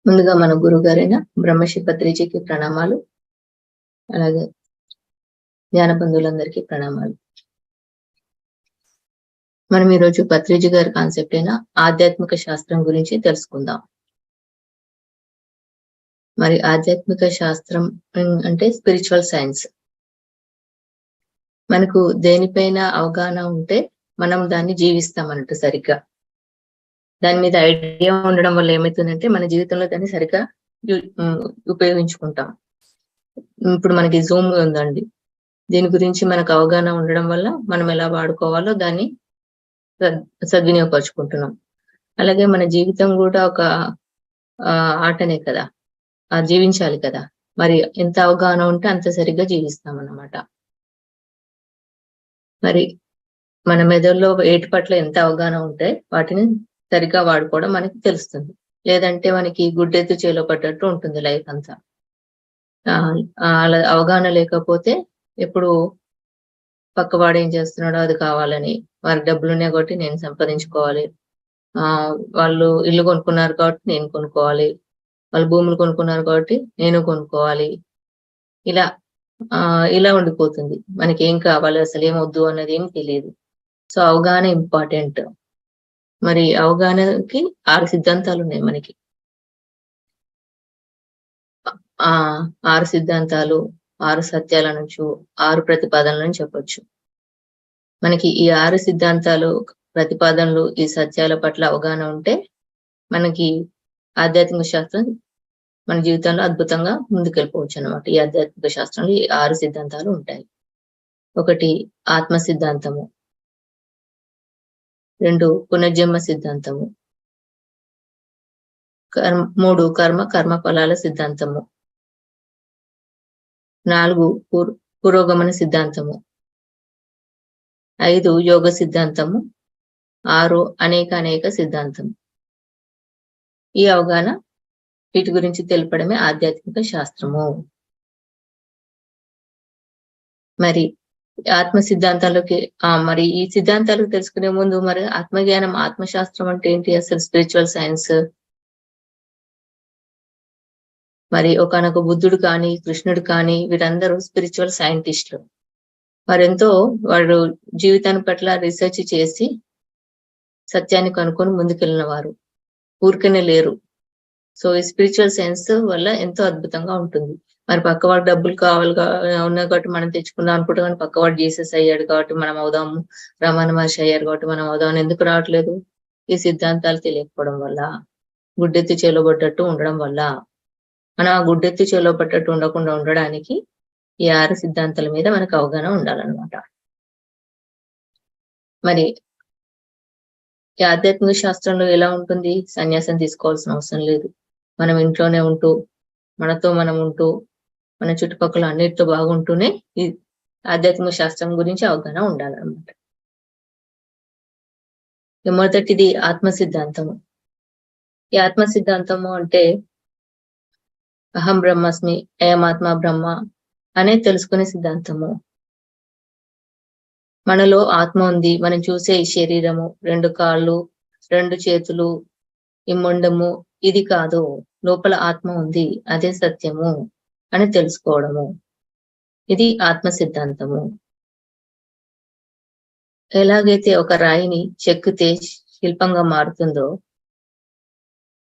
ముందుగా మన గురువు గారైన బ్రహ్మశ్రీ పత్రిజీకి ప్రణామాలు. అలాగే జ్ఞాన బంధువులందరికీ ప్రణామాలు. మనం ఈరోజు పత్రిజీ గారి కాన్సెప్ట్ అయిన ఆధ్యాత్మిక శాస్త్రం గురించి తెలుసుకుందాం. మరి ఆధ్యాత్మిక శాస్త్రం అంటే స్పిరిచువల్ సైన్స్. మనకు దేనిపైన అవగాహన ఉంటే మనం దాన్ని జీవిస్తాం అన్నట్టు సరిగ్గా. దాని మీద ఐడియా ఉండడం వల్ల ఏమవుతుందంటే మన జీవితంలో దాన్ని సరిగ్గా ఉపయోగించుకుంటాం. ఇప్పుడు మనకి జూమ్ ఉందండి, దీని గురించి మనకు అవగాహన ఉండడం వల్ల మనం ఎలా వాడుకోవాలో దాన్ని సద్వినియోగపరుచుకుంటున్నాం. అలాగే మన జీవితం కూడా ఒక ఆటనే కదా, జీవించాలి కదా. మరి ఎంత అవగాహన ఉంటే అంత సరిగ్గా జీవిస్తాం అన్నమాట. మరి మన మెదడులో వేటి పట్ల ఎంత అవగాహన ఉంటే వాటిని సరిగ్గా వాడుకోవడం మనకి తెలుస్తుంది. లేదంటే మనకి గుడ్డెత్తు చేలో పడ్డట్టు ఉంటుంది లైఫ్ అంతా. అలా అవగాహన లేకపోతే ఎప్పుడు పక్కవాడు ఏం చేస్తున్నాడో అది కావాలని, వారికి డబ్బులు ఉన్నాయి కాబట్టి నేను సంపాదించుకోవాలి, వాళ్ళు ఇల్లు కొనుక్కున్నారు కాబట్టి నేను కొనుక్కోవాలి, వాళ్ళు భూములు కొనుక్కున్నారు కాబట్టి నేను కొనుక్కోవాలి, ఇలా ఉండిపోతుంది. మనకి ఏం కావాలి, అసలు ఏం వద్దు అన్నది ఏం తెలియదు. సో అవగాహన ఇంపార్టెంట్. మరి అవగాహనకి 6 సిద్ధాంతాలు ఉన్నాయి మనకి. 6 సిద్ధాంతాలు, 6 సత్యాల నుంచి 6 ప్రతిపాదనలను చెప్పొచ్చు. మనకి ఈ 6 సిద్ధాంతాలు, ప్రతిపాదనలు, ఈ సత్యాల పట్ల అవగాహన ఉంటే మనకి ఆధ్యాత్మిక శాస్త్రం మన జీవితంలో అద్భుతంగా ముందుకెళ్ళిపోవచ్చు అనమాట. ఈ ఆధ్యాత్మిక శాస్త్రంలో ఈ 6 సిద్ధాంతాలు ఉంటాయి. 1 ఆత్మ సిద్ధాంతము, 2 పునర్జన్మ సిద్ధాంతము, 3 కర్మ ఫలాల సిద్ధాంతము, 4 పురోగమన సిద్ధాంతము, 5 యోగ సిద్ధాంతము, 6 అనేక సిద్ధాంతం. ఈ అవగాహన, వీటి గురించి తెలపడమే ఆధ్యాత్మిక శాస్త్రము. మరి ఆత్మ సిద్ధాంతాలకి మరి ఈ సిద్ధాంతాలు తెలుసుకునే ముందు మరి ఆత్మజ్ఞానం, ఆత్మశాస్త్రం అంటే ఏంటి, అసలు స్పిరిచువల్ సైన్స్. మరి ఒకనొక బుద్ధుడు కానీ, కృష్ణుడు కానీ, వీరందరూ స్పిరిచువల్ సైంటిస్టులు. వారెంతో వారు జీవితాన్ని పట్ల రీసెర్చ్ చేసి సత్యాన్ని కనుక్కొని ముందుకెళ్ళిన వారు, ఊరికనే లేరు. సో ఈ స్పిరిచువల్ సైన్స్ వల్ల ఎంతో అద్భుతంగా ఉంటుంది. మరి పక్కవాడు డబ్బులు ఉన్నాయి కాబట్టి మనం తెచ్చుకుందాం అనుకుంటాం, కానీ పక్కవాడు జీసస్ అయ్యాడు కాబట్టి మనం అవుదాము, రమణ మహర్షి అయ్యారు కాబట్టి మనం అవుదామని ఎందుకు రావట్లేదు? ఈ సిద్ధాంతాలు తెలియకపోవడం వల్ల, గుడ్డెత్తి చేలోబడ్డట్టు ఉండడం వల్ల. మనం ఆ గుడ్డెత్తి చేలోబడ్డట్టు ఉండకుండా ఉండడానికి ఈ 6 సిద్ధాంతాల మీద మనకు అవగాహన ఉండాలన్నమాట. మరి ఈ ఆధ్యాత్మిక శాస్త్రంలో ఎలా ఉంటుంది? సన్యాసం తీసుకోవాల్సిన అవసరం లేదు. మనం ఇంట్లోనే ఉంటూ, మనతో మనం ఉంటూ, మన చుట్టుపక్కల అన్నిటితో బాగుంటూనే ఈ ఆధ్యాత్మిక శాస్త్రం గురించి అవగాహన ఉండాలన్నమాట. మొదటిది ఆత్మ సిద్ధాంతము. ఈ ఆత్మ సిద్ధాంతము అంటే అహం బ్రహ్మస్మి, అయమాత్మ బ్రహ్మ అనే తెలుసుకునే సిద్ధాంతము. మనలో ఆత్మ ఉంది, మనం చూసే ఈ శరీరము, 2 కాళ్ళు, 2 చేతులు, ఈ మొండము ఇది కాదు, లోపల ఆత్మ ఉంది, అదే సత్యము అని తెలుసుకోవడము. ఇది ఆత్మ సిద్ధాంతము. ఎలాగైతే ఒక రాయిని చెక్కితే శిల్పంగా మారుతుందో,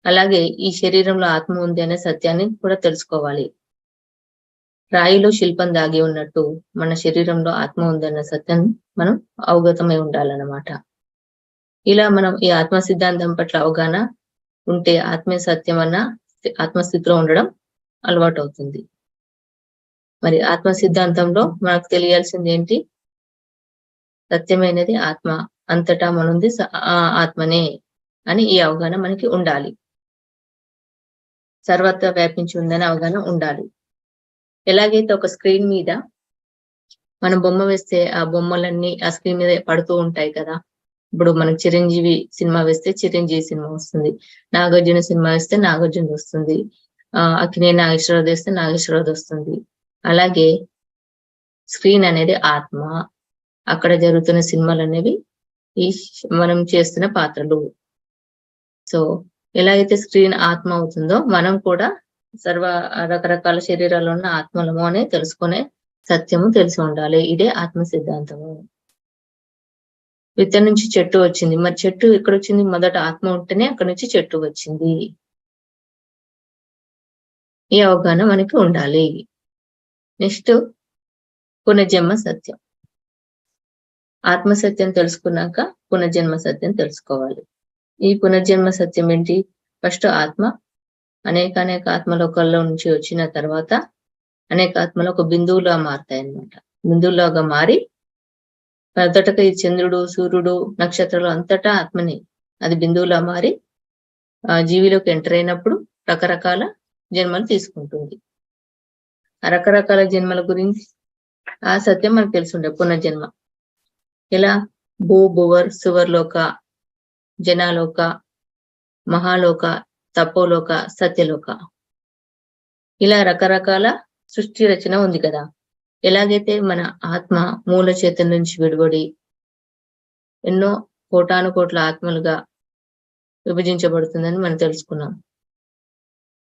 అలాగే ఈ శరీరంలో ఆత్మ ఉంది అనే సత్యాన్ని కూడా తెలుసుకోవాలి. రాయిలో శిల్పం దాగి ఉన్నట్టు మన శరీరంలో ఆత్మ ఉందన్న సత్యం మనం అవగతమై ఉండాలన్నమాట. ఇలా మనం ఈ ఆత్మ సిద్ధాంతం పట్ల అవగాహన ఉంటే ఆత్మీయ సత్యం అన్న ఆత్మస్థితిలో ఉండడం అలవాటు అవుతుంది. మరి ఆత్మ సిద్ధాంతంలో మనకు తెలియాల్సింది ఏంటి? సత్యమైనది ఆత్మ, అంతటా మనుంది ఆత్మనే అని ఈ అవగాహన మనకి ఉండాలి. సర్వత్రా వ్యాపించి ఉందని అవగాహన ఉండాలి. ఎలాగైతే ఒక స్క్రీన్ మీద మనం బొమ్మ వేస్తే ఆ బొమ్మలన్నీ ఆ స్క్రీన్ మీద పడుతూ ఉంటాయి కదా. ఇప్పుడు మనకి చిరంజీవి సినిమా వేస్తే చిరంజీవి సినిమా వస్తుంది, నాగార్జున సినిమా వేస్తే నాగార్జున వస్తుంది, అక్కినే నాగేశ్వరరావు వేస్తే నాగేశ్వరరావు వస్తుంది. అలాగే స్క్రీన్ అనేది ఆత్మ, అక్కడ జరుగుతున్న సినిమాలు అనేవి ఈ మనం చేస్తున్న పాత్రలు. సో ఎలాగైతే స్క్రీన్ ఆత్మ అవుతుందో మనం కూడా రకరకాల శరీరాల్లో ఉన్న ఆత్మలము అని తెలుసుకునే సత్యము తెలిసి ఉండాలి. ఇదే ఆత్మ సిద్ధాంతము. విత్తనం నుంచి చెట్టు వచ్చింది. మరి చెట్టు ఎక్కడొచ్చింది? మొదట ఆత్మ ఉంటేనే అక్కడి నుంచి చెట్టు వచ్చింది. ఈ అవగాహన మనకి ఉండాలి. నెక్స్ట్ పునర్జన్మ సత్యం. ఆత్మ సత్యం తెలుసుకున్నాక పునర్జన్మ సత్యం తెలుసుకోవాలి. ఈ పునర్జన్మ సత్యం ఏంటి? ఫస్ట్ ఆత్మ అనేక ఆత్మలోకాల్లో నుంచి వచ్చిన తర్వాత అనేక ఆత్మలు ఒక బిందువులా మారుతాయి అన్నమాట. బిందువులాగా మారి మొదటగా ఈ చంద్రుడు, సూర్యుడు, నక్షత్రాలు అంతటా ఆత్మని అది బిందువులా మారి జీవిలోకి ఎంటర్ అయినప్పుడు రకరకాల జన్మలు తీసుకుంటుంది. ఆ రకరకాల జన్మల గురించి ఆ సత్యం మనకు తెలుసుండే పునర్జన్మ. ఎలా? భువర్, సువర్లోక, జనాలోక, మహాలోక, తపోలోక, సత్యలోక, ఇలా రకరకాల సృష్టి రచన ఉంది కదా. ఎలాగైతే మన ఆత్మ మూల చేతన నుంచి విడిపడి ఎన్నో కోటాను కోట్ల ఆత్మలుగా విభజించబడుతుందని మనం తెలుసుకున్నాం.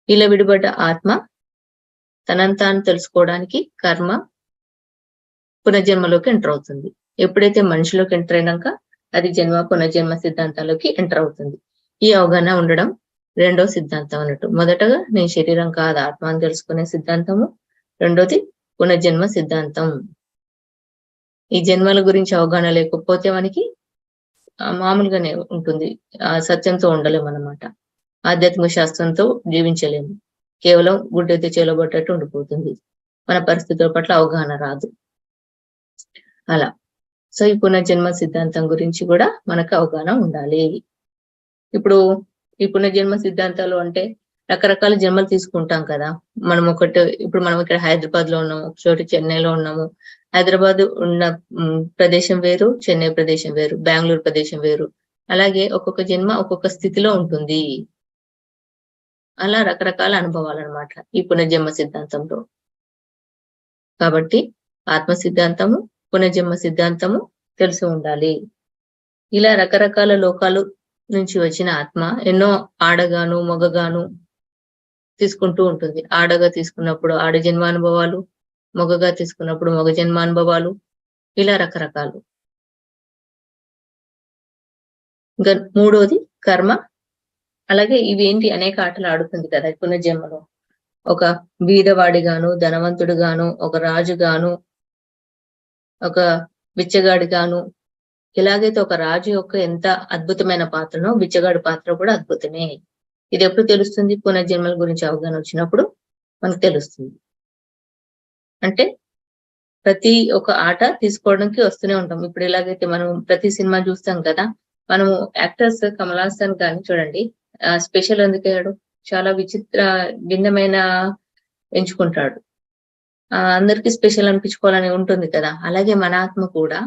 ఇలా విడిపడ్డ ఆత్మ తనంతాను తెలుసుకోవడానికి కర్మ పునర్జన్మలోకి ఎంటర్ అవుతుంది. ఎప్పుడైతే మనిషిలోకి ఎంటర్ అయినాక అది జన్మ పునర్జన్మ సిద్ధాంతాలోకి ఎంటర్ అవుతుంది. ఈ అవగాహన ఉండడం రెండో సిద్ధాంతం అన్నట్టు. మొదటగా నేను శరీరం కాదు ఆత్మ అని తెలుసుకునే సిద్ధాంతము, రెండోది పునర్జన్మ సిద్ధాంతం. ఈ జన్మల గురించి అవగాహన లేకపోతే మనకి మామూలుగానే ఉంటుంది, సత్యంతో ఉండలేము అన్నమాట. ఆధ్యాత్మిక శాస్త్రంతో జీవించలేము, కేవలం గుడ్డెత్తి చేలబట్టట్టు ఉండిపోతుంది. మన పరిస్థితుల పట్ల అవగాహన రాదు. అలా సో ఈ పునర్జన్మ సిద్ధాంతం గురించి కూడా మనకు అవగాహన ఉండాలి. ఇప్పుడు ఈ పునర్జన్మ సిద్ధాంతాలు అంటే రకరకాల జన్మలు తీసుకుంటాం కదా. మనం ఇప్పుడు మనం ఇక్కడ హైదరాబాద్ లో ఉన్నాము, ఒక చోటు చెన్నైలో ఉన్నాము. హైదరాబాద్ ఉన్న ప్రదేశం వేరు, చెన్నై ప్రదేశం వేరు, బెంగళూరు ప్రదేశం వేరు. అలాగే ఒక్కొక్క జన్మ ఒక్కొక్క స్థితిలో ఉంటుంది. అలా రకరకాల అనుభవాలు అన్నమాట ఈ పునర్జన్మ సిద్ధాంతంలో. కాబట్టి ఆత్మ సిద్ధాంతము, పునర్జన్మ సిద్ధాంతము తెలిసి ఉండాలి. ఇలా రకరకాల లోకాలు నుంచి వచ్చిన ఆత్మ ఎన్నో ఆడగాను మగగాను తీసుకుంటూ ఉంటుంది. ఆడగా తీసుకున్నప్పుడు ఆడ జన్మానుభవాలు, మగగా తీసుకున్నప్పుడు మగ జన్మానుభవాలు, ఇలా రకరకాలు. ఇంకా మూడోది కర్మ. అలాగే ఇవేంటి అనేక ఆటలు ఆడుతుంది కదా పునర్జన్మలో. ఒక బీదవాడిగాను, ధనవంతుడుగాను, ఒక రాజుగాను, ఒక బిచ్చగాడిగాను. ఎలాగైతే ఒక రాజు యొక్క ఎంత అద్భుతమైన పాత్రనో బిచ్చగాడి పాత్ర కూడా అద్భుతమే. ఇది ఎప్పుడు తెలుస్తుంది? పునర్జన్మల గురించి అవగాహన వచ్చినప్పుడు మనకు తెలుస్తుంది. అంటే ప్రతి ఒక్క ఆట తీసుకోవడానికి వస్తూనే ఉంటాం. ఇప్పుడు ఎలాగైతే మనం ప్రతి సినిమా చూస్తాం కదా, మనము యాక్టర్స్ కమల్ హాసన్ కానీ చూడండి, స్పెషల్ ఎందుకయ్యాడు? చాలా భిన్నమైన ఎంచుకుంటాడు. అందరికి స్పెషల్ అనిపించుకోవాలని ఉంటుంది కదా. అలాగే మన ఆత్మ కూడా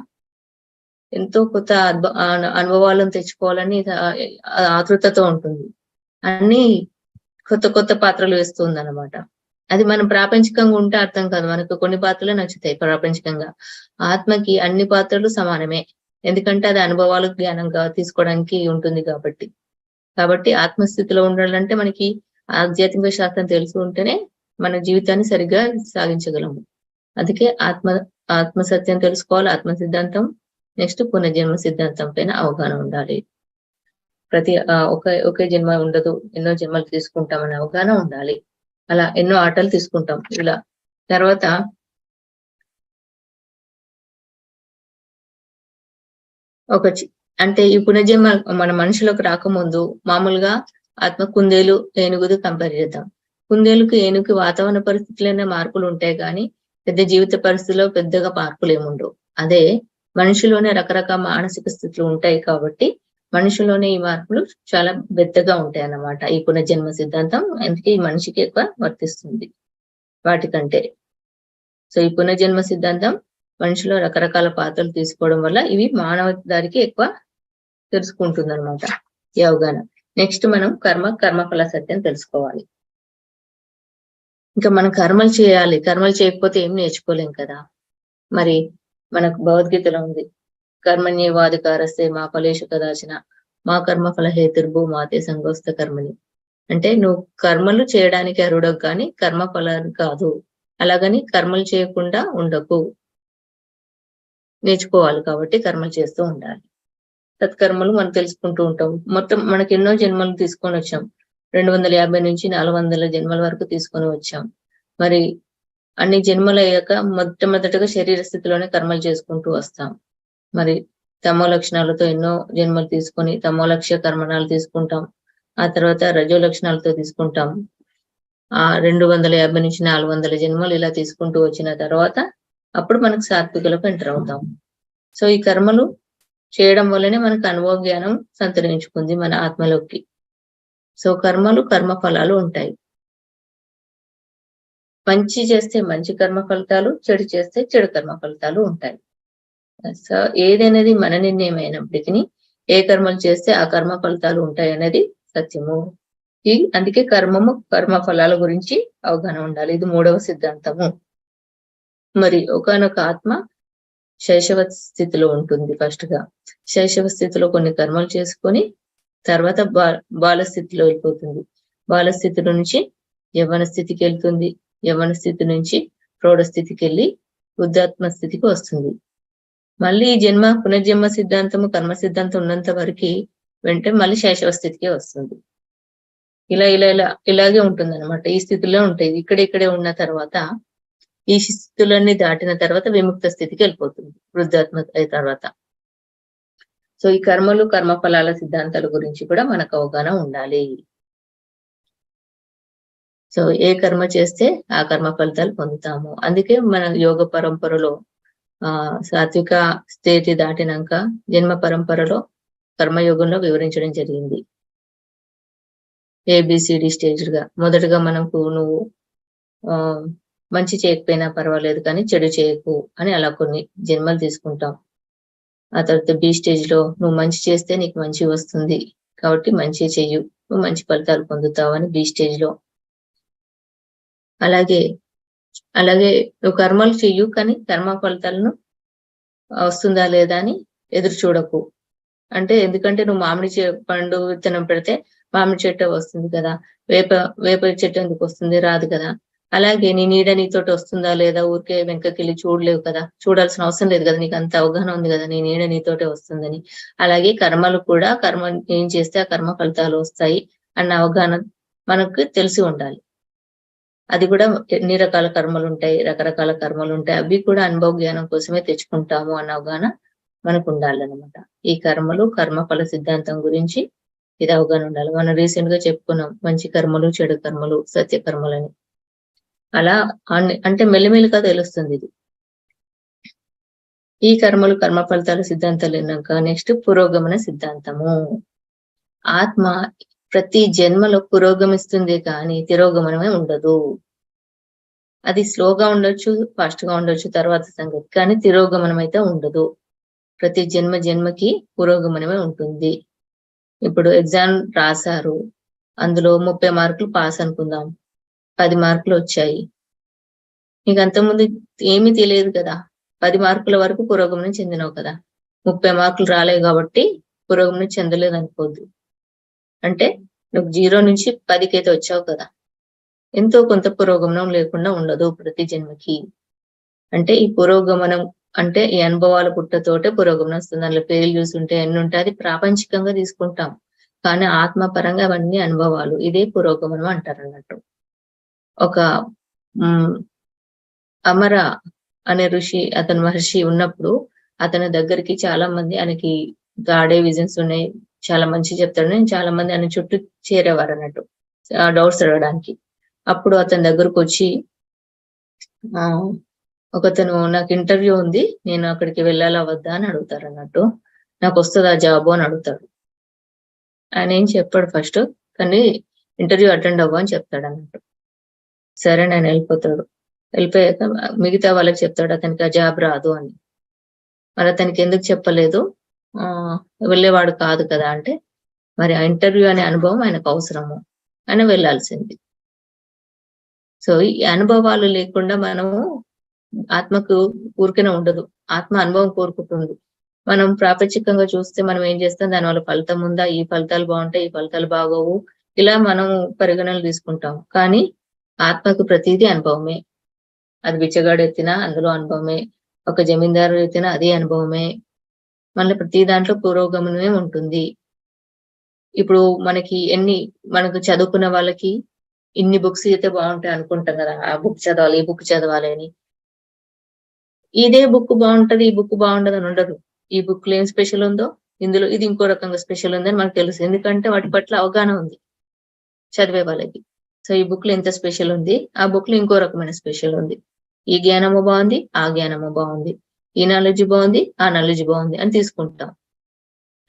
ఎంతో కొత్త అనుభవాలను తెచ్చుకోవాలని ఆతృతతో ఉంటుంది. అన్ని కొత్త కొత్త పాత్రలు వేస్తుంది అన్నమాట. అది మనం ప్రాపంచికంగా ఉంటే అర్థం కాదు. మనకు కొన్ని పాత్రలు నచ్చుతాయి ప్రాపంచికంగా. ఆత్మకి అన్ని పాత్రలు సమానమే, ఎందుకంటే అది అనుభవాలు జ్ఞానంగా తీసుకోవడానికి ఉంటుంది కాబట్టి ఆత్మస్థితిలో ఉండాలంటే మనకి ఆధ్యాత్మిక శాస్త్రం తెలిసి ఉంటేనే మన జీవితాన్ని సరిగ్గా సాగించగలము. అందుకే ఆత్మ సత్యం తెలుసుకోవాలి, ఆత్మ సిద్ధాంతం. నెక్స్ట్ పునర్జన్మ సిద్ధాంతం పైన అవగాహన ఉండాలి. ఒకే జన్మ ఉండదు, ఎన్నో జన్మలు తీసుకుంటామనే అవగాహన ఉండాలి. అలా ఎన్నో ఆటలు తీసుకుంటాం. ఇలా తర్వాత అంటే ఈ పునర్జన్మ మన మనుషులకు రాకముందు మామూలుగా ఆత్మ కుందేలు, ఏనుగుది కంపేర్ చేద్దాం. కుందేలుకి ఏనుగుకి వాతావరణ పరిస్థితులైన మార్పులు ఉంటాయి కానీ పెద్ద జీవిత పరిస్థితుల్లో పెద్దగా మార్పులు ఏముండవు. అదే మనిషిలోనే రకరకాల మానసిక స్థితులు ఉంటాయి కాబట్టి మనిషిలోనే ఈ మార్పులు చాలా పెద్దగా ఉంటాయి అన్నమాట. ఈ పునర్జన్మ సిద్ధాంతం అందుకే ఈ మనిషికి ఎక్కువ వర్తిస్తుంది వాటికంటే. సో ఈ పునర్జన్మ సిద్ధాంతం మనిషిలో రకరకాల పాత్రలు తీసుకోవడం వల్ల ఇవి మానవ దారికి ఎక్కువ తెలుసుకుంటుంది అనమాట ఈ అవగాహన. నెక్స్ట్ మనం కర్మఫల సత్యం తెలుసుకోవాలి. ఇంకా మనం కర్మలు చేయాలి, కర్మలు చేయకపోతే ఏం నేర్చుకోలేం కదా. మరి మనకు భగవద్గీతలో ఉంది, కర్మణ్యేవాధికారస్తే మా ఫలేషు కదాచన మా కర్మఫల హేతుర్భూ మాతే సంగోస్త కర్మని. అంటే నువ్వు కర్మలు చేయడానికి అర్హుడవు కానీ కర్మఫలం కాదు. అలాగని కర్మలు చేయకుండా ఉండకు. నేర్చుకోవాలి కాబట్టి కర్మలు చేస్తూ ఉండాలి. సత్కర్మలు మనం తెలుసుకుంటూ ఉంటాం. మొత్తం మనకి ఎన్నో జన్మలు తీసుకొని వచ్చాం. 250 నుంచి 400 జన్మల వరకు తీసుకొని వచ్చాం. మరి అన్ని జన్మలు అయ్యాక మొట్టమొదటగా శరీర స్థితిలోనే కర్మలు చేసుకుంటూ వస్తాం. మరి తమో లక్షణాలతో ఎన్నో జన్మలు తీసుకొని తమోలక్ష్య కర్మణాలు తీసుకుంటాం. ఆ తర్వాత రజో లక్షణాలతో తీసుకుంటాం. 250 నుంచి 400 జన్మలు ఇలా తీసుకుంటూ వచ్చిన తర్వాత అప్పుడు మనకు సాత్వికులకు ఎంటర్ అవుతాం. సో ఈ కర్మలు చేయడం వల్లనే మనకు అనుభవ జ్ఞానం సంతరించుకుంది మన ఆత్మలోకి. సో కర్మలు కర్మ ఫలాలు ఉంటాయి. మంచి చేస్తే మంచి కర్మ ఫలితాలు, చెడు చేస్తే చెడు కర్మ ఫలితాలు ఉంటాయి. సో ఏదనేది మన నిర్ణయం అయినప్పటికీ ఏ కర్మలు చేస్తే ఆ కర్మ ఫలితాలు ఉంటాయి అనేది సత్యము. అందుకే కర్మము కర్మ ఫలాల గురించి అవగాహన ఉండాలి. ఇది 3వ సిద్ధాంతము. మరి ఒకానొక ఆత్మ శైశవ స్థితిలో ఉంటుంది. ఫస్ట్ గా శైశవ స్థితిలో కొన్ని కర్మలు చేసుకొని తర్వాత బాల స్థితిలో వెళ్ళిపోతుంది. బాల స్థితిలో నుంచి యవ్వన స్థితికి వెళ్తుంది. యవ్వన స్థితి నుంచి ప్రౌఢ స్థితికి వెళ్ళి వృద్ధాత్మ స్థితికి వస్తుంది. మళ్ళీ ఈ జన్మ పునర్జన్మ సిద్ధాంతము కర్మ సిద్ధాంతం ఉన్నంత వరకు వెంటనే మళ్ళీ శైశవ స్థితికే వస్తుంది. ఇలాగే ఉంటుంది అనమాట. ఈ స్థితిలో ఉంటాయి. ఇక్కడే ఉన్న తర్వాత ఈ స్థితులన్నీ దాటిన తర్వాత విముక్త స్థితికి వెళ్ళిపోతుంది వృద్ధాత్మ అయిన తర్వాత. సో ఈ కర్మలు కర్మ ఫలాల సిద్ధాంతాల గురించి కూడా మనకు అవగాహన ఉండాలి. సో ఏ కర్మ చేస్తే ఆ కర్మ ఫలితాలు పొందుతాము. అందుకే మన యోగ పరంపరలో సాత్విక స్థితి దాటినాక జన్మ పరంపరలో కర్మయోగంలో వివరించడం జరిగింది. ABCD స్టేజ్గా మొదటగా మనకు నువ్వు మంచి చేయకపోయినా పర్వాలేదు కానీ చెడు చేయకు అని అలా కొన్ని జన్మలు తీసుకుంటాం. ఆ తర్వాత B స్టేజ్ లో నువ్వు మంచి చేస్తే నీకు మంచి వస్తుంది కాబట్టి మంచి చెయ్యు, నువ్వు మంచి ఫలితాలు పొందుతావు అని B స్టేజ్ లో. అలాగే నువ్వు కర్మలు చెయ్యు కానీ కర్మ ఫలితాలను వస్తుందా లేదా అని ఎదురు చూడకు. అంటే ఎందుకంటే నువ్వు మామిడి పండు విత్తనం పెడితే మామిడి చెట్టు వస్తుంది కదా, వేప చెట్టు ఎందుకు వస్తుంది? రాదు కదా. అలాగే నీ నీడ నీతోటి వస్తుందా లేదా ఊరికే వెనకకెళ్ళి చూడలేవు కదా, చూడాల్సిన అవసరం లేదు కదా, నీకు అంత అవగాహన ఉంది కదా నీ నీడ నీతోటే వస్తుందని. అలాగే కర్మలు కూడా కర్మ ఏం చేస్తే ఆ కర్మ ఫలితాలు వస్తాయి అన్న అవగాహన మనకు తెలిసి ఉండాలి. అది కూడా ఎన్ని రకాల కర్మలు ఉంటాయి, రకరకాల కర్మలు ఉంటాయి, అవి కూడా అనుభవ జ్ఞానం కోసమే తెచ్చుకుంటాము అన్న అవగాహన మనకు ఉండాలన్నమాట. ఈ కర్మలు కర్మ ఫల సిద్ధాంతం గురించి ఇది అవగాహన ఉండాలి. మనం రీసెంట్ గా చెప్పుకున్నాం మంచి కర్మలు చెడు కర్మలు సత్య కర్మలని. అలా అంటే మెల్లిమెల్లిగా తెలుస్తుంది ఇది. ఈ కర్మలు కర్మ ఫలితాల సిద్ధాంతాలు విన్నాక నెక్స్ట్ పురోగమన సిద్ధాంతము. ఆత్మ ప్రతి జన్మలో పురోగమిస్తుంది కానీ తిరోగమనమే ఉండదు. అది స్లోగా ఉండొచ్చు, ఫాస్ట్ గా ఉండొచ్చు, తర్వాత సంగతి, కానీ తిరోగమనం అయితే ఉండదు. ప్రతి జన్మకి పురోగమనమే ఉంటుంది. ఇప్పుడు ఎగ్జామ్ రాశారు, అందులో 30 మార్కులు పాస్ అనుకుందాం, 10 మార్కులు వచ్చాయి. నీకు అంతకుముందు ఏమీ తెలియదు కదా, 10 మార్కుల వరకు పురోగమనం చెందినావు కదా. 30 మార్కులు రాలేవు కాబట్టి పురోగమనం చెందలేదు అనుకోద్దు. అంటే నువ్వు 0 నుంచి 10కి అయితే వచ్చావు కదా, ఎంతో కొంత పురోగమనం లేకుండా ఉండదు ప్రతి జన్మకి. అంటే ఈ పురోగమనం అంటే ఈ అనుభవాల పుట్టతోటే పురోగమనం వస్తుంది. అందులో పేర్లు చూస్తుంటే ఎన్ని ఉంటాయి, అది ప్రాపంచికంగా తీసుకుంటాం, కానీ ఆత్మపరంగా అవన్నీ అనుభవాలు. ఇదే పురోగమనం అంటారు అన్నట్టు. ఒక అమర అనే ఋషి, అతను మహర్షి ఉన్నప్పుడు అతని దగ్గరికి చాలా మంది, ఆయనకి గాడే విజన్స్ ఉన్నాయి, చాలా మంచి చెప్తాడు, నేను చాలా మంది ఆయన చుట్టూ చేరేవారు అన్నట్టు డౌట్స్ అడగడానికి. అప్పుడు అతని దగ్గరకు వచ్చి ఒకతను నాకు ఇంటర్వ్యూ ఉంది, నేను అక్కడికి వెళ్ళాలా వద్దా అని అడుగుతారు అన్నట్టు. నాకు వస్తుందా జాబు అని అడుగుతాడు. ఆయన ఏం చెప్పాడు ఫస్ట్, కానీ ఇంటర్వ్యూ అటెండ్ అవ్వ అని చెప్తాడు అన్నట్టు. సరే నేను వెళ్ళిపోతాడు. వెళ్ళిపోయాక మిగతా వాళ్ళకి చెప్తాడు అతనికి ఆ జాబ్ రాదు అని. మరి అతనికి ఎందుకు చెప్పలేదు, వెళ్ళేవాడు కాదు కదా అంటే, మరి ఆ ఇంటర్వ్యూ అనే అనుభవం ఆయనకు అవసరము, ఆయన వెళ్ళాల్సింది. సో ఈ అనుభవాలు లేకుండా మనము ఆత్మకు ఊరికనే ఉండదు, ఆత్మ అనుభవం కోరుకుంటుంది. మనం ప్రాపంచికంగా చూస్తే మనం ఏం చేస్తాం, దానివల్ల ఫలితం ఉందా, ఈ ఫలితాలు బాగుంటాయి, ఈ ఫలితాలు బాగోవు, ఇలా మనం పరిగణనలు తీసుకుంటాం. కానీ ఆత్మకు ప్రతిదీ అనుభవమే. అది బిచ్చగాడు ఎత్తినా అందులో అనుభవమే, ఒక జమీందారు ఎత్తినా అదే అనుభవమే. మళ్ళీ ప్రతి దాంట్లో పురోగమనమే ఉంటుంది. ఇప్పుడు మనకు చదువుకున్న వాళ్ళకి ఇన్ని బుక్స్ అయితే బాగుంటాయి అనుకుంటాం కదా, ఆ బుక్ చదవాలి, ఈ బుక్ చదవాలి అని. ఇదే బుక్ బాగుంటది, ఈ బుక్ బాగుండదు అని ఉండదు. ఈ బుక్ లో ఏం స్పెషల్ ఉందో ఇందులో ఇది ఇంకో రకంగా స్పెషల్ ఉందని మనకు తెలుసు. ఎందుకంటే వాటి పట్ల అవగాహన ఉంది చదివే వాళ్ళకి. సో ఈ బుక్ లో ఎంత స్పెషల్ ఉంది, ఆ బుక్ లో ఇంకో రకమైన స్పెషల్ ఉంది. ఈ జ్ఞానము బాగుంది, ఆ జ్ఞానము బాగుంది, ఈ నాలెడ్జ్ బాగుంది, ఆ నాలెడ్జ్ బాగుంది అని తీసుకుంటాం.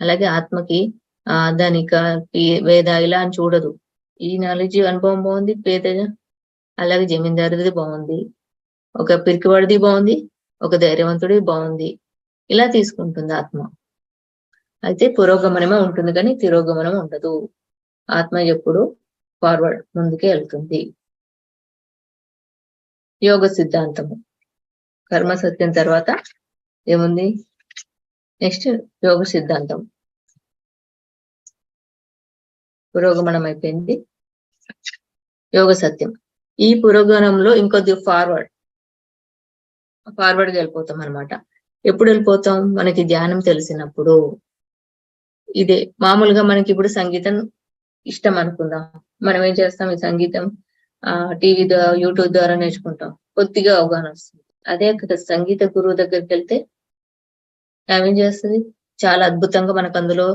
అలాగే ఆత్మకి దానిక వేద ఇలా అని చూడదు. ఈ నాలెడ్జ్ అనుభవం బాగుంది పేద, అలాగే జమీందారుది బాగుంది, ఒక పిరికివాడిది బాగుంది, ఒక ధైర్యవంతుడి బాగుంది, ఇలా తీసుకుంటుంది ఆత్మ. అయితే పురోగమనమే ఉంటుంది కానీ తిరోగమనం ఉండదు. ఆత్మ ఎప్పుడు ఫార్వర్డ్ ముందుకే వెళ్తుంది. యోగ సిద్ధాంతము కర్మ సత్యం తర్వాత ఏముంది, నెక్స్ట్ యోగ సిద్ధాంతం. పురోగమనం అయిపోయింది, యోగ సత్యం. ఈ పురోగమనంలో ఇంకొద్ది ఫార్వర్డ్గా వెళ్ళిపోతాం అనమాట. ఎప్పుడు వెళ్ళిపోతాం, మనకి ధ్యానం తెలిసినప్పుడు. ఇదే మామూలుగా మనకి ఇప్పుడు సంగీతం ఇష్టం అనుకుందాం, మనం ఏం చేస్తాం, ఈ సంగీతం టీవీ ద్వారా యూట్యూబ్ ద్వారా నేర్చుకుంటాం, కొద్దిగా అవగాహన వస్తుంది. అదే సంగీత గురువు దగ్గరికి వెళ్తే ఏం చేస్తుంది, చాలా అద్భుతంగా మనకు అందులో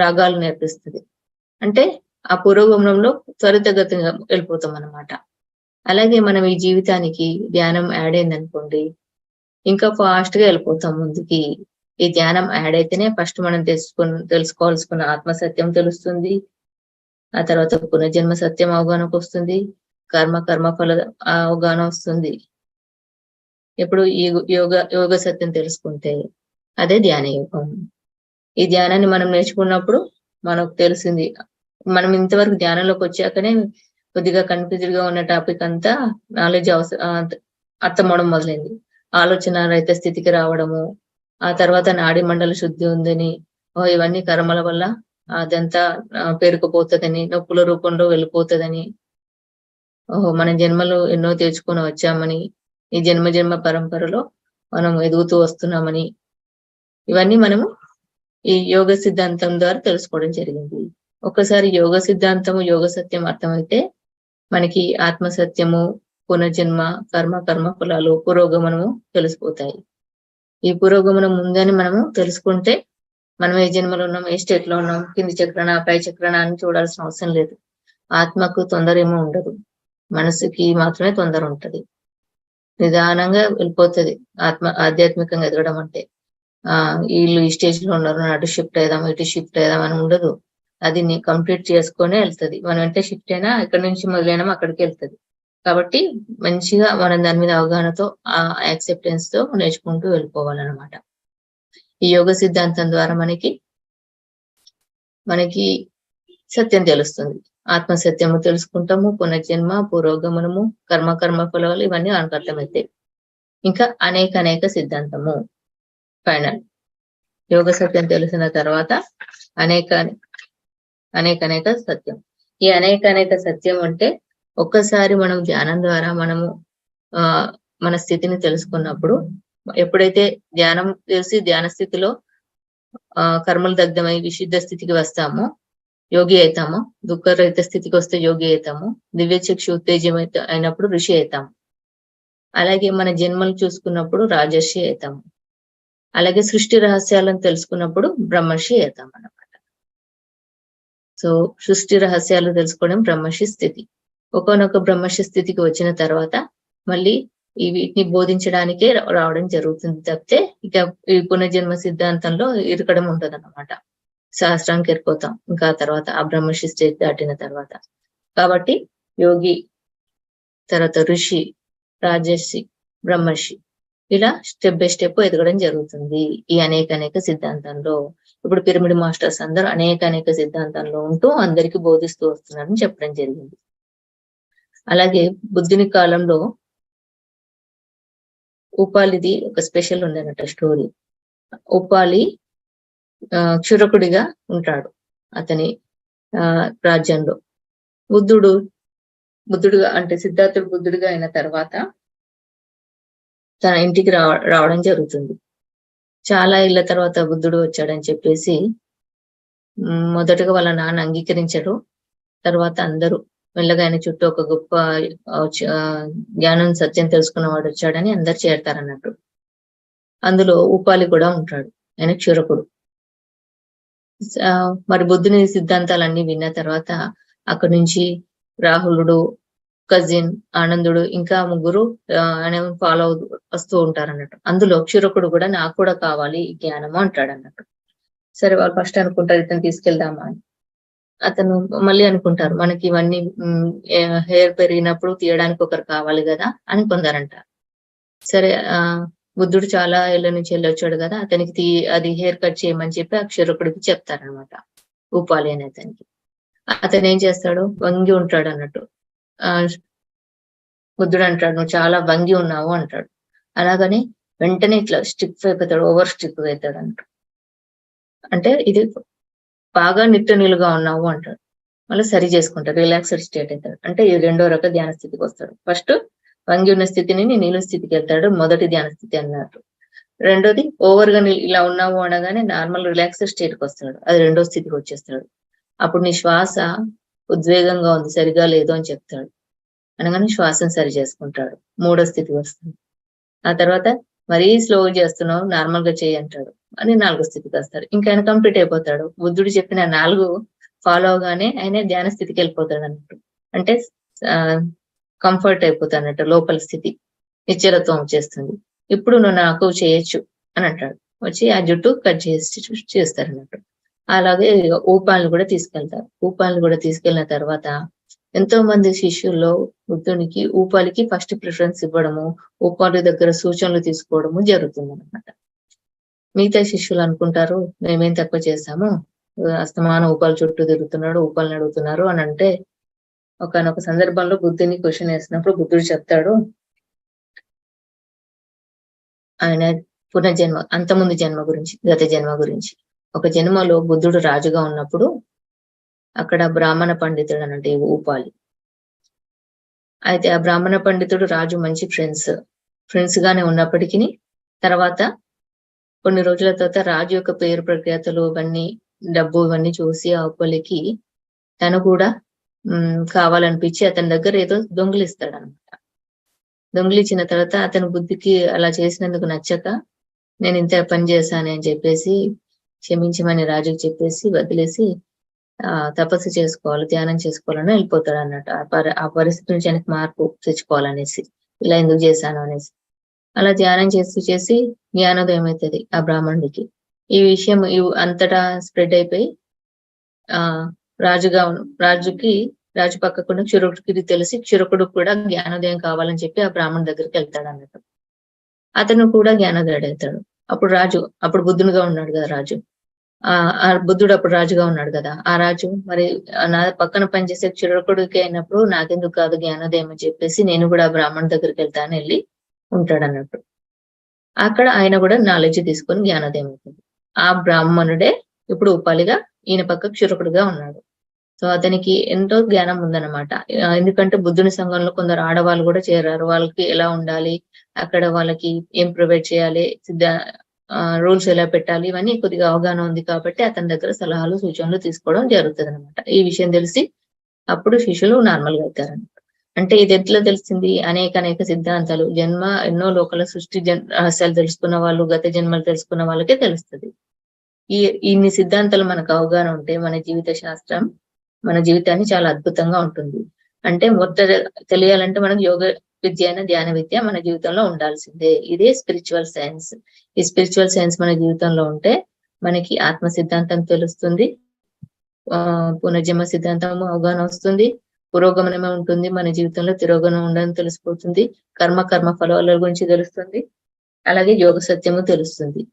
రాగాలు నేర్పిస్తుంది. అంటే ఆ పురోగమనంలో త్వరితగతిగా వెళ్ళిపోతాం అన్నమాట. అలాగే మనం ఈ జీవితానికి ధ్యానం యాడ్ అయిందనుకోండి, ఇంకా ఫాస్ట్ గా వెళ్ళిపోతాం ముందుకి. ఈ ధ్యానం యాడ్ అయితేనే ఫస్ట్ మనం తెలుసుకోవాల్సుకున్న ఆత్మసత్యం తెలుస్తుంది. ఆ తర్వాత పునర్జన్మ సత్యం అవగాహనకు వస్తుంది, కర్మఫల అవగాహన వస్తుంది. ఇప్పుడు ఈ యోగ సత్యం తెలుసుకుంటే అదే ధ్యాన యోగం. ఈ ధ్యానాన్ని మనం నేర్చుకున్నప్పుడు మనకు తెలిసింది, మనం ఇంతవరకు ధ్యానంలోకి వచ్చాకనే కొద్దిగా కన్ఫ్యూజ్డ్ గా ఉన్న టాపిక్ అంతా నాలెడ్జ్ అర్థమవడం మొదలైంది. ఆలోచన రహిత స్థితికి రావడము, ఆ తర్వాత నాడి మండల శుద్ధి ఉందని, ఇవన్నీ కర్మల వల్ల అదంతా పేరుకుపోతుందని, నొప్పుల రూపంలో వెళ్ళిపోతుందని, మన జన్మలు ఎన్నో తెచ్చుకొని వచ్చామని, ఈ జన్మ పరంపరలో మనం ఎదుగుతూ వస్తున్నామని, ఇవన్నీ మనము ఈ యోగ సిద్ధాంతం ద్వారా తెలుసుకోవడం జరిగింది. ఒకసారి యోగ సిద్ధాంతము యోగ సత్యం అర్థమైతే మనకి ఆత్మసత్యము, పునర్జన్మ, కర్మ ఫలాలు, పురోగమనము తెలిసిపోతాయి. ఈ పురోగమనం ముందని మనము తెలుసుకుంటే మనం ఏ జన్మలో ఉన్నాం, ఏ స్టేట్ లో ఉన్నాం, కింది చక్రణ పై చక్రణ అని చూడాల్సిన అవసరం లేదు. ఆత్మకు తొందర ఏమో ఉండదు, మనసుకి మాత్రమే తొందర ఉంటది. నిదానంగా వెళ్ళిపోతుంది ఆధ్యాత్మికంగా ఎదగడం అంటే. వీళ్ళు ఈ స్టేజ్ లో ఉన్నారు, అటు షిఫ్ట్ అయ్యాం ఇటు షిఫ్ట్ అయ్యాం అని ఉండదు. అది కంప్లీట్ చేసుకునే వెళ్తుంది. మనం అంటే షిఫ్ట్ అయినా ఎక్కడి నుంచి మొదలైనా అక్కడికి వెళ్తుంది. కాబట్టి మంచిగా మనం దాని మీద అవగాహనతో ఆ యాక్సెప్టెన్స్ తో నేర్చుకుంటూ వెళ్ళిపోవాలన్నమాట. ఈ యోగ సిద్ధాంతం ద్వారా మనకి సత్యం తెలుస్తుంది. ఆత్మ సత్యము తెలుసుకుంటాము, పునర్జన్మ, పురోగమనము, కర్మ ఫలాలు ఇవన్నీ మనకు అర్థమవుతాయి. ఇంకా అనేక సిద్ధాంతము ఫైనల్. యోగ సత్యం తెలిసిన తర్వాత అనేక సత్యం. ఈ అనేక సత్యం అంటే ఒక్కసారి మనం ధ్యానం ద్వారా మనము మన స్థితిని తెలుసుకున్నప్పుడు, ఎప్పుడైతే ధ్యానం తెలిసి ధ్యాన స్థితిలో కర్మలు దగ్ధమై విశుద్ధ స్థితికి వస్తామో యోగి అవుతాము, దుఃఖరహిత స్థితికి వస్తే యోగి అవుతాము, దివ్య చక్షు ఉత్తేజం అయినప్పుడు ఋషి అవుతాము. అలాగే మన జన్మలు చూసుకున్నప్పుడు రాజర్షి అవుతాము. అలాగే సృష్టి రహస్యాలను తెలుసుకున్నప్పుడు బ్రహ్మర్షి అవుతాం అన్నమాట. సో సృష్టి రహస్యాలు తెలుసుకోవడం బ్రహ్మర్షి స్థితి. ఒకనొక బ్రహ్మర్షి స్థితికి వచ్చిన తర్వాత మళ్ళీ వీటిని బోధించడానికే రావడం జరుగుతుంది తప్పితే ఇక ఈ పునర్జన్మ సిద్ధాంతంలో ఇరకడం ఉంటది అన్నమాట. శాస్త్రానికి ఏర్పోతాం ఇంకా తర్వాత ఆ బ్రహ్మర్షి స్టేజ్ దాటిన తర్వాత. కాబట్టి యోగి, తర్వాత ఋషి, రాజర్షి, బ్రహ్మర్షి, ఇలా స్టెప్ బై స్టెప్ ఎదగడం జరుగుతుంది ఈ అనేక సిద్ధాంతంలో. ఇప్పుడు పిరమిడ్ మాస్టర్స్ అందరూ అనేక సిద్ధాంతంలో ఉంటూ అందరికి బోధిస్తూ వస్తున్నారని చెప్పడం జరిగింది. అలాగే బుద్ధుని కాలంలో ఉపాలిది ఒక స్పెషల్ ఉందన్నట్టు స్టోరీ. ఉపాలి క్షురకుడిగా ఉంటాడు అతని రాజ్యంలో. బుద్ధుడుగా అంటే సిద్ధార్థుడు బుద్ధుడిగా అయిన తర్వాత తన ఇంటికి రావడం జరుగుతుంది. చాలా ఇళ్ల తర్వాత బుద్ధుడు వచ్చాడని చెప్పేసి మొదటగా వాళ్ళ నాన్న అంగీకరించడు. తర్వాత అందరూ మెల్లగా ఆయన చుట్టూ ఒక గొప్ప జ్ఞానం సత్యం తెలుసుకున్న వాడు వచ్చాడని అందరు చేరతారన్నట్టు. అందులో ఉపాలి కూడా ఉంటాడు, ఆయన క్షురకుడు. మరి బుద్ధుని సిద్ధాంతాలన్నీ విన్న తర్వాత అక్కడి నుంచి రాహులుడు, కజిన్, ఆనందుడు ఇంకా ముగ్గురు ఆయన ఫాలో వస్తూ ఉంటారు అన్నట్టు. అందులో క్షురకుడు కూడా నాకు కూడా కావాలి ఈ జ్ఞానము అంటాడు అన్నట్టు. సరే, వాళ్ళు ఫస్ట్ అనుకుంటారు ఇతను తీసుకెళ్దామా అని. అతను మళ్ళీ అనుకుంటారు మనకి ఇవన్నీ హెయిర్ పెరిగినప్పుడు తీయడానికి ఒకరు కావాలి కదా అని కొందరంటారు. సరే, బుద్ధుడు చాలా ఏళ్ళ నుంచి వెళ్ళొచ్చాడు కదా, అతనికి అది హెయిర్ కట్ చేయమని చెప్పి అక్షరకుడికి చెప్తారనమాట, ఉపాలి అనే అతనికి. అతను ఏం చేస్తాడు, వంగి ఉంటాడు అన్నట్టు. బుద్ధుడు అంటాడు నువ్వు చాలా వంగి ఉన్నావు అంటాడు. అలాగని వెంటనే ఇట్లా స్టిక్ అయిపోతాడు, ఓవర్ స్టిక్ అవుతాడు అంట. అంటే ఇది బాగా నిలుగా ఉన్నావు అంటాడు. మళ్ళీ సరి చేసుకుంటాడు, రిలాక్స్డ్ స్టేట్ అవుతాడు. అంటే ఇది రెండో రకం ధ్యాన స్థితికి వస్తాడు. ఫస్ట్ వంగి ఉన్న స్థితిని నిలువు స్థితికి వెళ్తాడు, మొదటి ధ్యాన స్థితి అన్నట్టు. రెండోది ఓవర్ గా ఇలా ఉన్నావు అనగానే నార్మల్ రిలాక్స్డ్ స్టేట్ కి వస్తాడు, అది రెండో స్థితికి వచ్చేస్తాడు. అప్పుడు నీ శ్వాస ఉద్వేగంగా ఉంది, సరిగా లేదు అని చెప్తాడు. అనగానే శ్వాసను సరి చేసుకుంటాడు, మూడో స్థితికి వస్తుంది. ఆ తర్వాత మరీ స్లో చేస్తున్నావు, నార్మల్ గా చేయి అంటాడు, అని నాలుగో స్థితికి వస్తాడు. ఇంకా ఆయన కంప్లీట్ అయిపోతాడు. బుద్ధుడు చెప్పిన 4 ఫాలో అవగానే ఆయన ధ్యాన స్థితికి వెళ్ళిపోతాడు అన్నట్టు. అంటే కంఫర్ట్ అయిపోతాడు అన్నట్టు, లోపల స్థితి నిశ్చలత్వం వచ్చేస్తుంది. ఇప్పుడు నువ్వు నాకు చేయొచ్చు అని అంటాడు. వచ్చి ఆ జుట్టు కట్ చేస్తారు అన్నట్టు. అలాగే ఊపాలను కూడా తీసుకెళ్తారు. ఊపాలను కూడా తీసుకెళ్లిన తర్వాత ఎంతో మంది శిష్యుల్లో బుద్ధునికి ఊపాలికి ఫస్ట్ ప్రిఫరెన్స్ ఇవ్వడము, ఊపాలి దగ్గర సూచనలు తీసుకోవడము జరుగుతుంది అనమాట. మిగతా శిష్యులు అనుకుంటారు మేమేం తక్కువ చేశాము, అస్తమానం ఊపాల చుట్టూ తిరుగుతున్నాడు, ఊపాలను అడుగుతున్నారు అని అంటే, ఒకనొక సందర్భంలో బుద్ధుని క్వశ్చన్ వేసినప్పుడు బుద్ధుడు చెప్తాడు ఆయన పునర్జన్మ, అంతముందు జన్మ గురించి, గత జన్మ గురించి. ఒక జన్మలో బుద్ధుడు రాజుగా ఉన్నప్పుడు అక్కడ బ్రాహ్మణ పండితుడు అనంటే ఊపాలి. అయితే ఆ బ్రాహ్మణ పండితుడు రాజు మంచి ఫ్రెండ్స్ గానే ఉన్నప్పటికీ తర్వాత కొన్ని రోజుల తర్వాత రాజు యొక్క పేరు ప్రఖ్యాతలు ఇవన్నీ, డబ్బు ఇవన్నీ చూసి ఆ ఊపాలికి తను కూడా కావాలనిపించి అతని దగ్గర ఏదో దొంగిలిస్తాడు అనమాట. దొంగిలించిన తర్వాత అతని బుద్ధికి అలా చేసినందుకు నచ్చక నేను ఇంత పని చేశాను అని చెప్పేసి క్షమించమని రాజుకి చెప్పేసి వదిలేసి తపస్సు చేసుకోవాలి, ధ్యానం చేసుకోవాలని వెళ్ళిపోతాడు అన్నట్టు. ఆ పరిస్థితి నుంచి ఆయనకు మార్పు తెచ్చుకోవాలనేసి, ఇలా ఎందుకు చేశాను అనేసి. అలా ధ్యానం చేసి జ్ఞానోదయం అవుతుంది ఆ బ్రాహ్మణుడికి. ఈ విషయం అంతటా స్ప్రెడ్ అయిపోయి రాజు పక్కకుండా క్షురకుడికి తెలిసి క్షురకుడు కూడా జ్ఞానోదయం కావాలని చెప్పి ఆ బ్రాహ్మణుడి దగ్గరికి వెళ్తాడు అన్నట్టు. అతను కూడా జ్ఞానోదయుడు అవుతాడు. అప్పుడు బుద్ధునిగా ఉన్నాడు కదా రాజు, ఆ బుద్ధుడు అప్పుడు రాజుగా ఉన్నాడు కదా, ఆ రాజు మరి నా పక్కన పనిచేసే క్షురకుడికి అయినప్పుడు నాకెందుకు కాదు జ్ఞానోదయం అని చెప్పేసి నేను కూడా బ్రాహ్మణుడి దగ్గరికి వెళ్తాను వెళ్ళి ఉంటాడు అన్నట్టు. అక్కడ ఆయన కూడా నాలెడ్జ్ తీసుకొని జ్ఞానోదయం అవుతుంది. ఆ బ్రాహ్మణుడే ఇప్పుడు ఉపాలిగా ఈయన పక్క క్షురకుడిగా ఉన్నాడు. సో అతనికి ఎంతో జ్ఞానం ఉందన్నమాట. ఎందుకంటే బుద్ధుని సంఘంలో కొందరు ఆడవాళ్ళు కూడా చేరారు, వాళ్ళకి ఎలా ఉండాలి, అక్కడ వాళ్ళకి ఏం ప్రొవైడ్ చేయాలి, రూల్స్ ఎలా పెట్టాలి, ఇవన్నీ కొద్దిగా అవగాహన ఉంది కాబట్టి అతని దగ్గర సలహాలు సూచనలు తీసుకోవడం జరుగుతుంది అనమాట. ఈ విషయం తెలిసి అప్పుడు శిష్యులు నార్మల్ గా అవుతారన్నమాట. అంటే ఇది ఎట్లా తెలిసింది, అనేక సిద్ధాంతాలు, ఎన్నో లోకల సృష్టి రహస్యాలు తెలుసుకున్న వాళ్ళు, గత జన్మలు తెలుసుకున్న వాళ్ళకే తెలుస్తుంది. ఇన్ని సిద్ధాంతాలు మనకు అవగాహన ఉంటే మన జీవితాన్ని చాలా అద్భుతంగా ఉంటుంది. అంటే మొదట తెలియాలంటే మనకు యోగ విద్య అయినా ధ్యాన విద్య మన జీవితంలో ఉండాల్సిందే. ఇదే స్పిరిచువల్ సైన్స్. ఈ స్పిరిచువల్ సైన్స్ మన జీవితంలో ఉంటే మనకి ఆత్మ సిద్ధాంతం తెలుస్తుంది, పునర్జన్మ సిద్ధాంతం అవగాహన వస్తుంది, పురోగమనమే ఉంటుంది, మన జీవితంలో తిరోగమనం ఉండని తెలిసిపోతుంది, కర్మ ఫలాల గురించి తెలుస్తుంది, అలాగే యోగ సత్యము తెలుస్తుంది.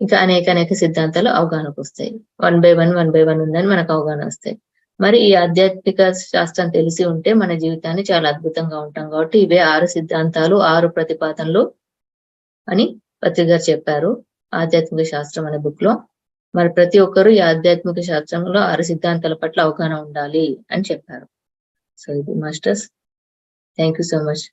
ఇంకా అనేక సిద్ధాంతాలు అవగాహనకు వస్తాయి. 1 by 1 ఉందని మనకు అవగాహన వస్తాయి. మరి ఈ ఆధ్యాత్మిక శాస్త్రం తెలిసి ఉంటే మన జీవితాన్ని చాలా అద్భుతంగా ఉంటాం. కాబట్టి ఇవే 6 సిద్ధాంతాలు, 6 ప్రతిపాదనలు అని పత్రిక గారు చెప్పారు. ఆధ్యాత్మిక శాస్త్రం అనే బుక్ లో. మరి ప్రతి ఒక్కరు ఈ ఆధ్యాత్మిక శాస్త్రంలో 6 సిద్ధాంతాల పట్ల అవగాహన ఉండాలి అని చెప్పారు. సో ఇది masters. Thank you so much.